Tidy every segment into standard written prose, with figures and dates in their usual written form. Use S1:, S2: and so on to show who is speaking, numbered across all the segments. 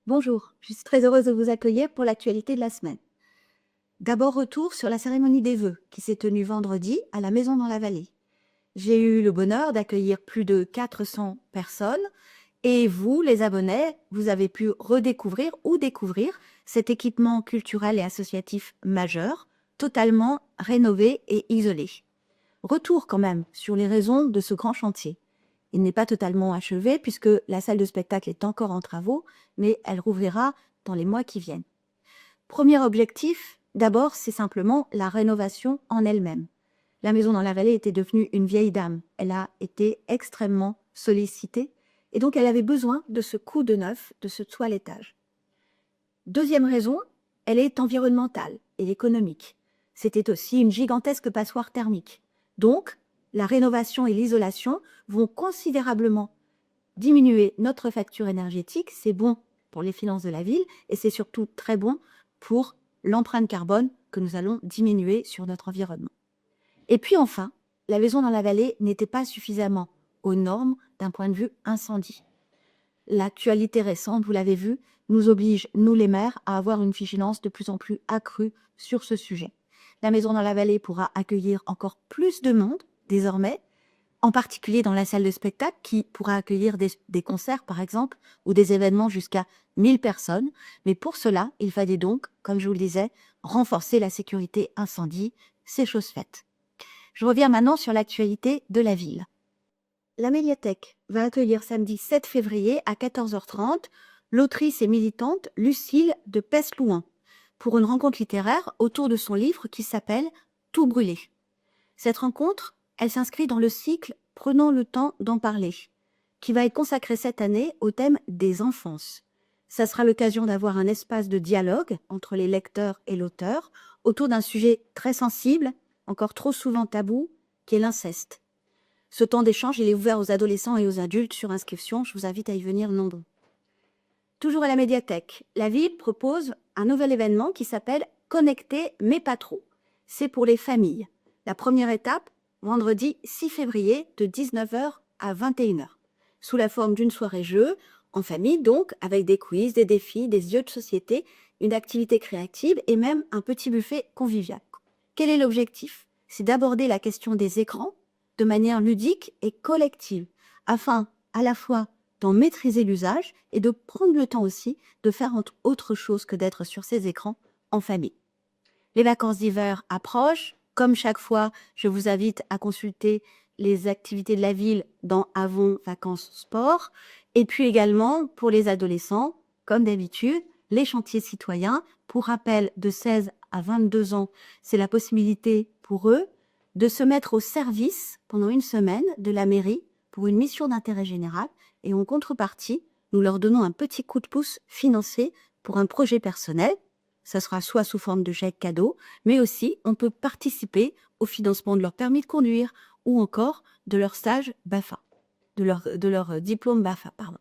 S1: Bonjour, je suis très heureuse de vous accueillir pour l'actualité de la semaine. D'abord, retour sur la cérémonie des vœux qui s'est tenue vendredi à la Maison dans la Vallée. J'ai eu le bonheur d'accueillir plus de 400 personnes et vous, les abonnés, vous avez pu redécouvrir ou découvrir cet équipement culturel et associatif majeur, totalement rénové et isolé. Retour quand même sur les raisons de ce grand chantier. Il n'est pas totalement achevé puisque la salle de spectacle est encore en travaux, mais elle rouvrira dans les mois qui viennent. Premier objectif, d'abord, c'est simplement la rénovation en elle-même. La maison dans la vallée était devenue une vieille dame. Elle a été extrêmement sollicitée et donc elle avait besoin de ce coup de neuf, de ce toilettage. Deuxième raison, elle est environnementale et économique. C'était aussi une gigantesque passoire thermique. Donc, la rénovation et l'isolation vont considérablement diminuer notre facture énergétique. C'est bon pour les finances de la ville et c'est surtout très bon pour l'empreinte carbone que nous allons diminuer sur notre environnement. Et puis enfin, la maison dans la vallée n'était pas suffisamment aux normes d'un point de vue incendie. L'actualité récente, vous l'avez vu, nous oblige, nous les maires, à avoir une vigilance de plus en plus accrue sur ce sujet. La maison dans la vallée pourra accueillir encore plus de monde désormais, en particulier dans la salle de spectacle qui pourra accueillir des concerts par exemple ou des événements jusqu'à 1000 personnes. Mais pour cela, il fallait donc, comme je vous le disais, renforcer la sécurité incendie. C'est chose faite. Je reviens maintenant sur l'actualité de la ville. La médiathèque va accueillir samedi 7 février à 14h30 l'autrice et militante Lucille de Peslouin pour une rencontre littéraire autour de son livre qui s'appelle Tout brûler. Cette rencontre, elle s'inscrit dans le cycle Prenons le temps d'en parler, qui va être consacré cette année au thème des enfances. Ça sera l'occasion d'avoir un espace de dialogue entre les lecteurs et l'auteur autour d'un sujet très sensible, encore trop souvent tabou, qui est l'inceste. Ce temps d'échange, il est ouvert aux adolescents et aux adultes sur inscription. Je vous invite à y venir nombreux. Toujours à la médiathèque, la ville propose un nouvel événement qui s'appelle Connecter mais pas trop. C'est pour les familles. La première étape, vendredi 6 février de 19h à 21h, sous la forme d'une soirée jeu, en famille donc, avec des quiz, des défis, des jeux de société, une activité créative et même un petit buffet convivial. Quel est l'objectif? C'est d'aborder la question des écrans de manière ludique et collective, afin à la fois d'en maîtriser l'usage et de prendre le temps aussi de faire autre chose que d'être sur ces écrans en famille. Les vacances d'hiver approchent. Comme chaque fois, je vous invite à consulter les activités de la ville dans Avon Vacances Sport. Et puis également, pour les adolescents, comme d'habitude, les chantiers citoyens. Pour rappel, de 16 à 22 ans, c'est la possibilité pour eux de se mettre au service pendant une semaine de la mairie pour une mission d'intérêt général. Et en contrepartie, nous leur donnons un petit coup de pouce financier pour un projet personnel. Ça sera soit sous forme de chèque cadeau, mais aussi on peut participer au financement de leur permis de conduire ou encore de leur stage BAFA, de leur diplôme BAFA, pardon.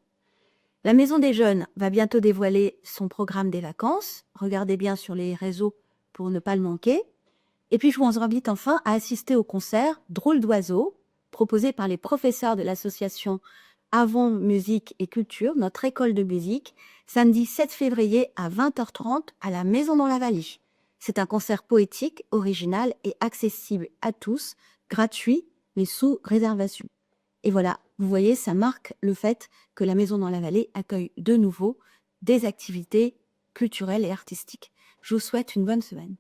S1: La Maison des Jeunes va bientôt dévoiler son programme des vacances. Regardez bien sur les réseaux pour ne pas le manquer. Et puis je vous invite enfin à assister au concert Drôle d'oiseau, proposé par les professeurs de l'association Avon Musique et Culture, notre école de musique, samedi 7 février à 20h30 à la Maison dans la Vallée. C'est un concert poétique, original et accessible à tous, gratuit, mais sous réservation. Et voilà, vous voyez, ça marque le fait que la Maison dans la Vallée accueille de nouveau des activités culturelles et artistiques. Je vous souhaite une bonne semaine.